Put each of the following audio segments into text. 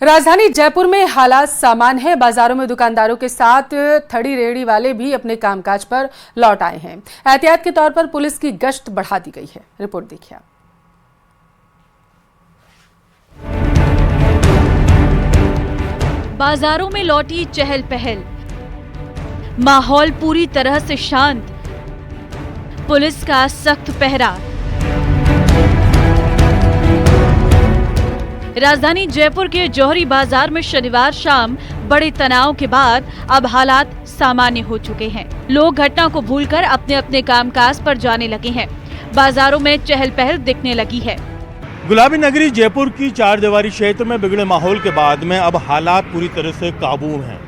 राजधानी जयपुर में हालात सामान्य है। बाजारों में दुकानदारों के साथ थड़ी रेहड़ी वाले भी अपने कामकाज पर लौट आए हैं। एहतियात के तौर पर पुलिस की गश्त बढ़ा दी गई है। रिपोर्ट देखिए आप। बाजारों में लौटी चहल पहल, माहौल पूरी तरह से शांत, पुलिस का सख्त पहरा। राजधानी जयपुर के जौहरी बाजार में शनिवार शाम बड़े तनाव के बाद अब हालात सामान्य हो चुके हैं। लोग घटना को भूलकर अपने अपने कामकाज पर जाने लगे हैं। बाजारों में चहल पहल दिखने लगी है। गुलाबी नगरी जयपुर की चार दीवारी क्षेत्र में बिगड़े माहौल के बाद में अब हालात पूरी तरह से काबू में हैं।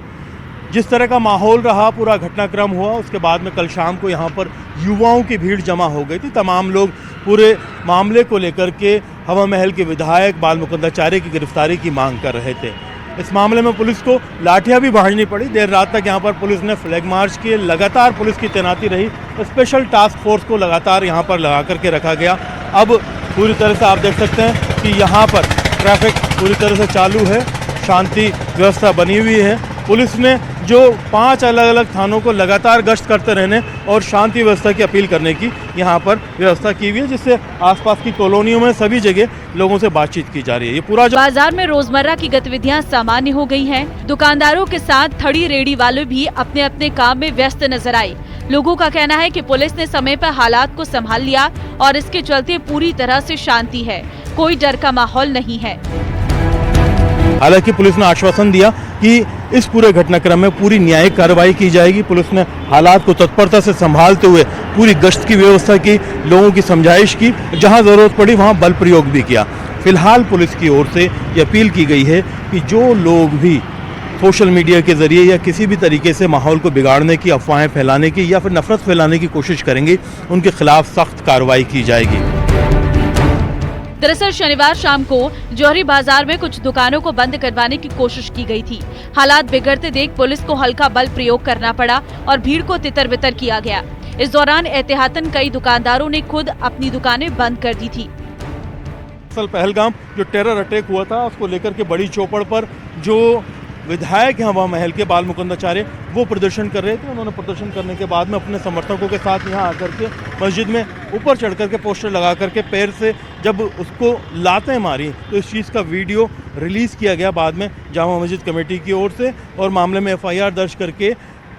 जिस तरह का माहौल रहा, पूरा घटनाक्रम हुआ, उसके बाद में कल शाम को यहाँ पर युवाओं की भीड़ जमा हो गई थी। तमाम लोग पूरे मामले को लेकर के हवा महल के विधायक बाल मुकुंदाचार्य की गिरफ्तारी की मांग कर रहे थे। इस मामले में पुलिस को लाठियां भी भांजनी पड़ी। देर रात तक यहाँ पर पुलिस ने फ्लैग मार्च किए, लगातार पुलिस की तैनाती रही। स्पेशल टास्क फोर्स को लगातार यहाँ पर लगा करके रखा गया। अब पूरी तरह से आप देख सकते हैं कि यहाँ पर ट्रैफिक पूरी तरह से चालू है, शांति व्यवस्था बनी हुई है। पुलिस ने जो 5 अलग अलग थानों को लगातार गश्त करते रहने और शांति व्यवस्था की अपील करने की यहाँ पर व्यवस्था की हुई है, जिससे आसपास की कॉलोनियों में सभी जगह लोगों से बातचीत की जा रही है। ये पूरा बाजार में रोजमर्रा की गतिविधियाँ सामान्य हो गई हैं। दुकानदारों के साथ थड़ी रेहड़ी वाले भी अपने अपने काम में व्यस्त नजर आए। लोगों का कहना है कि पुलिस ने समय पर हालात को संभाल लिया और इसके चलते पूरी तरह से शांति है, कोई डर का माहौल नहीं है। हालांकि पुलिस ने आश्वासन दिया कि इस पूरे घटनाक्रम में पूरी न्यायिक कार्रवाई की जाएगी। पुलिस ने हालात को तत्परता से संभालते हुए पूरी गश्त की व्यवस्था की, लोगों की समझाइश की, जहां जरूरत पड़ी वहां बल प्रयोग भी किया। फिलहाल पुलिस की ओर से ये अपील की गई है कि जो लोग भी सोशल मीडिया के जरिए या किसी भी तरीके से माहौल को बिगाड़ने की, अफवाहें फैलाने की या फिर नफरत फैलाने की कोशिश करेंगे, उनके खिलाफ सख्त कार्रवाई की जाएगी। दरअसल शनिवार शाम को जौहरी बाजार में कुछ दुकानों को बंद करवाने की कोशिश की गई थी। हालात बिगड़ते देख पुलिस को हल्का बल प्रयोग करना पड़ा और भीड़ को तितर बितर किया गया। इस दौरान एहतियातन कई दुकानदारों ने खुद अपनी दुकानें बंद कर दी थी। पहलगाम जो टेरर अटैक हुआ था, उसको लेकर के बड़ी चौपड़ पर जो विधायक हैं हवा महल के बाल मुकुंदाचार्य, वो प्रदर्शन कर रहे थे। उन्होंने प्रदर्शन करने के बाद में अपने समर्थकों के साथ यहाँ आकर के मस्जिद में ऊपर चढ़ करके पोस्टर लगा करके पैर से जब उसको लातें मारी, तो इस चीज़ का वीडियो रिलीज़ किया गया बाद में जामा मस्जिद कमेटी की ओर से, और मामले में FIR दर्ज करके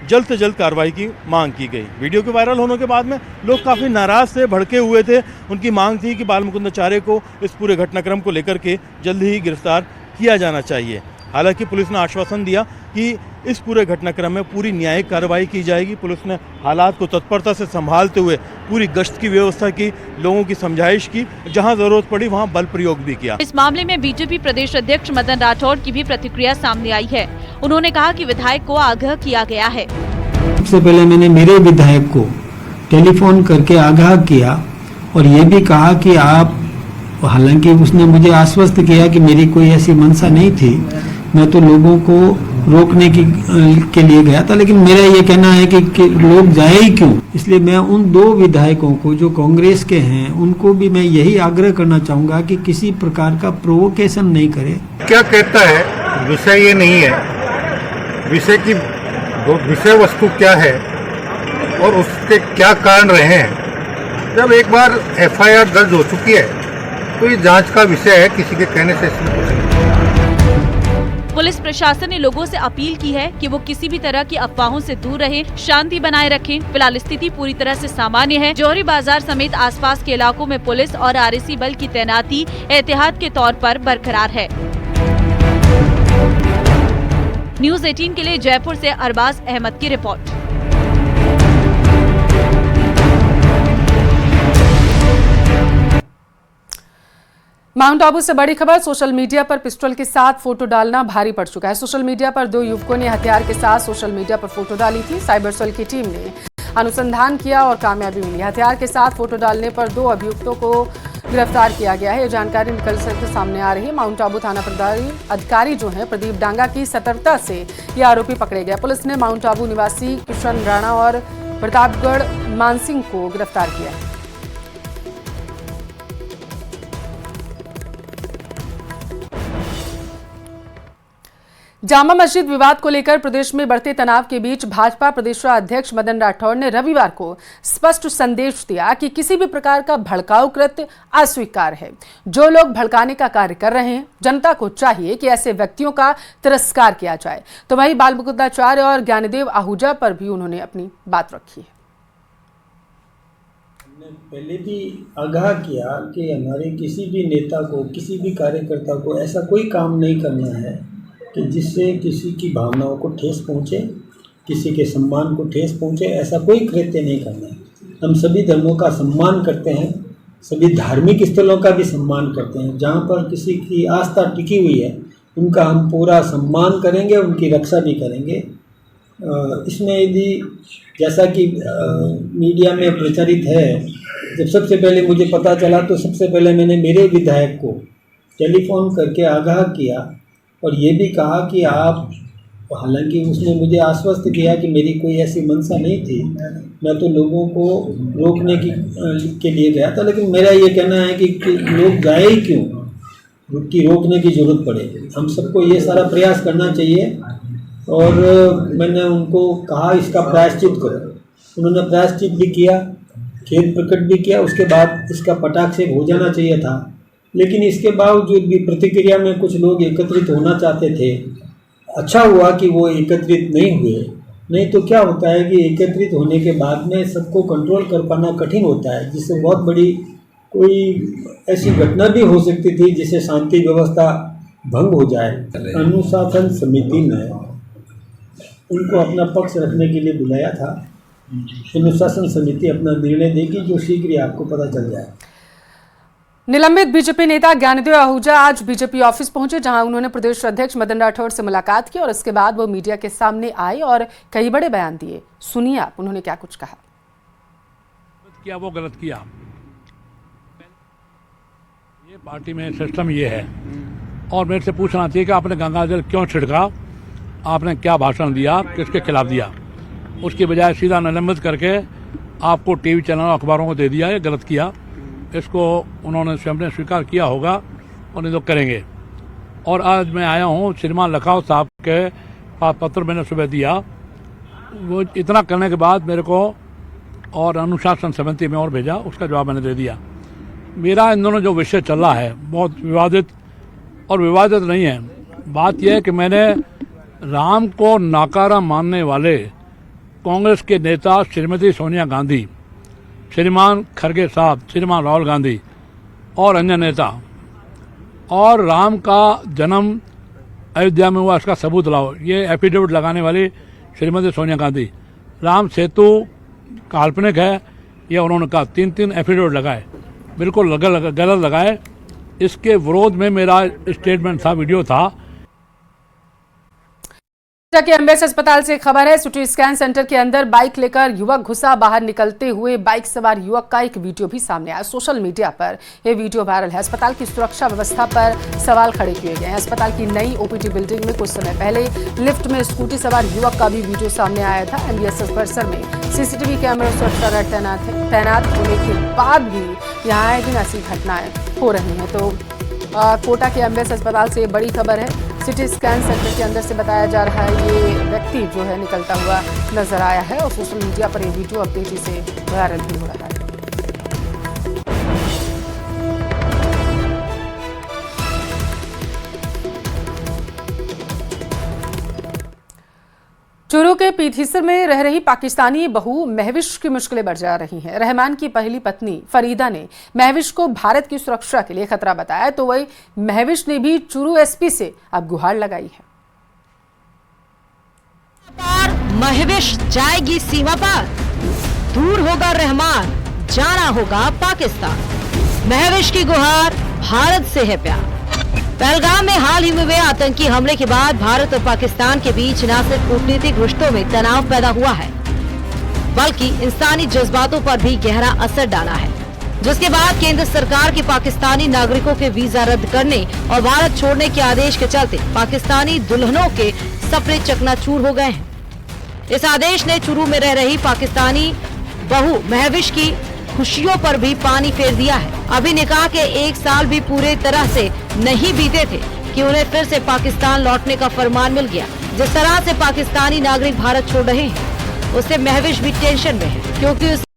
जल्द से जल्द कार्रवाई की मांग की गई। वीडियो के वायरल होने के बाद में लोग काफ़ी नाराज़ थे, भड़के हुए थे। उनकी मांग थी कि बाल मुकुंदाचार्य को इस पूरे घटनाक्रम को लेकर के जल्द ही गिरफ्तार किया जाना चाहिए। हालांकि पुलिस ने आश्वासन दिया कि इस पूरे घटनाक्रम में पूरी न्यायिक कार्रवाई की जाएगी। पुलिस ने हालात को तत्परता से संभालते हुए पूरी गश्त की व्यवस्था की, लोगों की समझाइश की, जहां जरूरत पड़ी वहां बल प्रयोग भी किया। इस मामले में बीजेपी प्रदेश अध्यक्ष मदन राठौड़ की भी प्रतिक्रिया सामने आई है। उन्होंने कहा कि विधायक को आगाह किया गया है। सबसे पहले मैंने मेरे विधायक को टेलीफोन करके आगाह किया और ये भी कहा कि आप, हालांकि उसने मुझे आश्वस्त किया कि मेरी कोई ऐसी मंशा नहीं थी, मैं तो लोगों को रोकने के लिए गया था, लेकिन मेरा ये कहना है कि लोग जाए ही क्यों। इसलिए मैं उन 2 विधायकों को जो कांग्रेस के हैं, उनको भी मैं यही आग्रह करना चाहूंगा कि किसी प्रकार का प्रोवोकेशन नहीं करे। क्या कहता है, विषय ये नहीं है, विषय की विषय वस्तु क्या है और उसके क्या कारण रहे हैं। जब एक बार FIR दर्ज हो चुकी है तो ये जांच का विषय है, किसी के कहने से इसमें कुछ नहीं। पुलिस प्रशासन ने लोगों से अपील की है कि वो किसी भी तरह की अफवाहों से दूर रहें, शांति बनाए रखें। फिलहाल स्थिति पूरी तरह से सामान्य है। जौहरी बाजार समेत आसपास के इलाकों में पुलिस और RSC बल की तैनाती एहतियात के तौर पर बरकरार है। न्यूज़ 18 के लिए जयपुर से अरबाज अहमद की रिपोर्ट। माउंट आबू से बड़ी खबर। सोशल मीडिया पर पिस्टल के साथ फोटो डालना भारी पड़ चुका है। सोशल मीडिया पर 2 युवकों ने हथियार के साथ सोशल मीडिया पर फोटो डाली थी। साइबर सेल की टीम ने अनुसंधान किया और कामयाबी मिली। हथियार के साथ फोटो डालने पर 2 अभियुक्तों को गिरफ्तार किया गया है। ये जानकारी निकल कर सामने आ रही है। माउंट आबू थाना अधिकारी जो है प्रदीप डांगा की सतर्कता से ये आरोपी पकड़े गए। पुलिस ने माउंट आबू निवासी किशन राणा और प्रतापगढ़ मानसिंह को गिरफ्तार किया है। जामा मस्जिद विवाद को लेकर प्रदेश में बढ़ते तनाव के बीच भाजपा प्रदेश अध्यक्ष मदन राठौड़ ने रविवार को स्पष्ट संदेश दिया कि किसी भी प्रकार का भड़काऊ कृत्य अस्वीकार है। जो लोग भड़काने का कार्य कर रहे हैं, जनता को चाहिए कि ऐसे व्यक्तियों का तिरस्कार किया जाए। तो वहीं बाल मुकुंदाचार्य और ज्ञानदेव आहूजा पर भी उन्होंने अपनी बात रखी है। हमने पहले भी आगाह किया कि हमारे किसी भी नेता को, किसी भी कार्यकर्ता को ऐसा कोई काम नहीं करना है कि जिससे किसी की भावनाओं को ठेस पहुँचे, किसी के सम्मान को ठेस पहुँचे। ऐसा कोई कृत्य नहीं करना है। हम सभी धर्मों का सम्मान करते हैं, सभी धार्मिक स्थलों का भी सम्मान करते हैं। जहाँ पर किसी की आस्था टिकी हुई है उनका हम पूरा सम्मान करेंगे, उनकी रक्षा भी करेंगे। इसमें यदि जैसा कि मीडिया में प्रचारित है, जब सबसे पहले मुझे पता चला तो सबसे पहले मैंने मेरे विधायक को टेलीफोन करके आगाह किया और ये भी कहा कि आप, हालांकि उसने मुझे आश्वस्त किया कि मेरी कोई ऐसी मंशा नहीं थी, मैं तो लोगों को रोकने के लिए गया था, लेकिन मेरा ये कहना है कि लोग जाए ही क्यों कि रोकने की ज़रूरत पड़े। हम सबको ये सारा प्रयास करना चाहिए और मैंने उनको कहा इसका प्रायश्चित करो। उन्होंने प्रायश्चित भी किया, खेद प्रकट भी किया। उसके बाद इसका पटाख से हो जाना चाहिए था, लेकिन इसके बावजूद भी प्रतिक्रिया में कुछ लोग एकत्रित होना चाहते थे। अच्छा हुआ कि वो एकत्रित नहीं हुए, नहीं तो क्या होता है कि एकत्रित होने के बाद में सबको कंट्रोल कर पाना कठिन होता है, जिससे बहुत बड़ी कोई ऐसी घटना भी हो सकती थी जिससे शांति व्यवस्था भंग हो जाए। अनुशासन समिति ने उनको अपना पक्ष रखने के लिए बुलाया था। अनुशासन समिति अपना निर्णय देगी, जो शीघ्र ही आपको पता चल जाए। निलंबित बीजेपी नेता ज्ञानदेव आहूजा आज बीजेपी ऑफिस पहुंचे, जहां उन्होंने प्रदेश अध्यक्ष मदन राठौड़ से मुलाकात की और इसके बाद वो मीडिया के सामने आए और कई बड़े बयान दिए। सुनिए आप, उन्होंने क्या कुछ कहा। किया वो गलत किया। ये पार्टी में सिस्टम ये है और मेरे से पूछना चाहिए कि आपने गंगा जल क्यों छिड़का, आपने क्या भाषण दिया, किसके खिलाफ दिया। उसकी बजाय सीधा निलंबित करके आपको टीवी चैनल अखबारों को दे दिया। ये गलत किया। इसको उन्होंने स्वयं स्वीकार किया होगा और नहीं तो करेंगे। और आज मैं आया हूँ, श्रीमान लखाव साहब के पत्र मैंने सुबह दिया। वो इतना करने के बाद मेरे को और अनुशासन समिति में और भेजा, उसका जवाब मैंने दे दिया। मेरा इन दोनों जो विषय चल रहा है बहुत विवादित नहीं है। बात यह है कि मैंने राम को नाकारा मानने वाले कांग्रेस के नेता श्रीमती सोनिया गांधी, श्रीमान खरगे साहब, श्रीमान राहुल गांधी और अन्य नेता, और राम का जन्म अयोध्या में हुआ इसका सबूत लाओ, ये एफिडेविट लगाने वाली श्रीमती सोनिया गांधी। राम सेतु काल्पनिक है, ये उन्होंने कहा। 3 एफिडेविट लगाए, बिल्कुल गलत लगाए। इसके विरोध में मेरा स्टेटमेंट था, वीडियो था। के एमबीएस अस्पताल से खबर है, सिटी स्कैन सेंटर के अंदर बाइक लेकर युवक घुसा। बाहर निकलते हुए बाइक सवार युवक का एक वीडियो भी सामने आया। सोशल मीडिया पर यह वीडियो वायरल है। अस्पताल की सुरक्षा व्यवस्था पर सवाल खड़े किए गए हैं। अस्पताल की नई ओपीडी बिल्डिंग में कुछ समय पहले लिफ्ट में स्कूटी सवार युवक का भी वीडियो सामने आया था। एमबीएस परिसर में सीसीटीवी कैमरा सुरक्षा गार्ड तैनात होने के बाद भी यहाँ आए दिन ऐसी घटनाएं हो रही हैं। तो कोटा के एमबीएस अस्पताल से बड़ी खबर है। सिटी स्कैन सेंटर के अंदर से बताया जा रहा है ये व्यक्ति जो है निकलता हुआ नजर आया है और सोशल मीडिया पर ये वीडियो अब तेजी से वायरल भी हो रहा है। चूरू के पीथीसर में रह रही पाकिस्तानी बहू महविश की मुश्किलें बढ़ जा रही हैं। रहमान की पहली पत्नी फरीदा ने महविश को भारत की सुरक्षा के लिए खतरा बताया, तो वही महविश ने भी चूरू एसपी से अब गुहार लगाई है। महविश जाएगी सीमा पार, दूर होगा रहमान, जाना होगा पाकिस्तान। महविश की गुहार, भारत से है प्यार। पहलगाम में हाल ही में हुए आतंकी हमले के बाद भारत और पाकिस्तान के बीच न सिर्फ कूटनीतिक रिश्तों में तनाव पैदा हुआ है, बल्कि इंसानी जज्बातों पर भी गहरा असर डाला है, जिसके बाद केंद्र सरकार के पाकिस्तानी नागरिकों के वीजा रद्द करने और भारत छोड़ने के आदेश के चलते पाकिस्तानी दुल्हनों के सपने चकनाचूर हो गए हैं। इस आदेश ने चूरू में रह रही पाकिस्तानी बहू महविश की खुशियों पर भी पानी फेर दिया है। अभी निकाह के 1 साल भी पूरे तरह से नहीं बीते थे कि उन्हें फिर से पाकिस्तान लौटने का फरमान मिल गया। जिस तरह से पाकिस्तानी नागरिक भारत छोड़ रहे हैं, उससे महविश भी टेंशन में है, क्योंकि